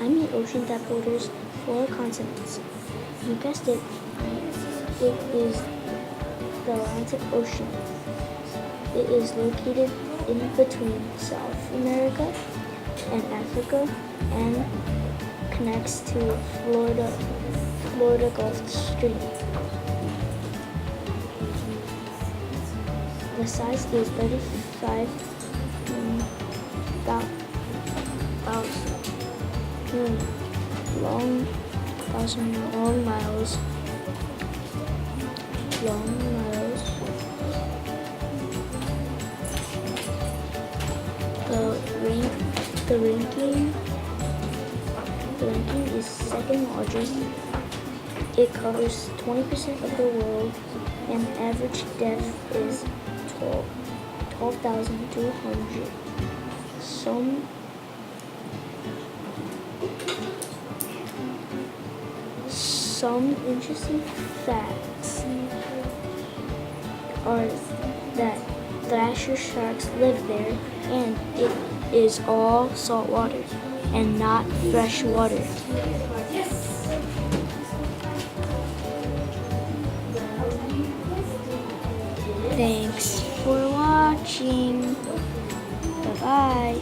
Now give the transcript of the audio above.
I'm an ocean that borders 4 continents. You guessed it. It is the Atlantic Ocean. It is located in between South America and Africa and connects to Florida Gulf Stream. The size is 35,000 long miles. The ranking is second largest. It covers 20% of the world, and average depth is 12,200. Some interesting facts are that glacier sharks live there, and it is all salt water and not fresh water. Thanks for watching. Bye-bye.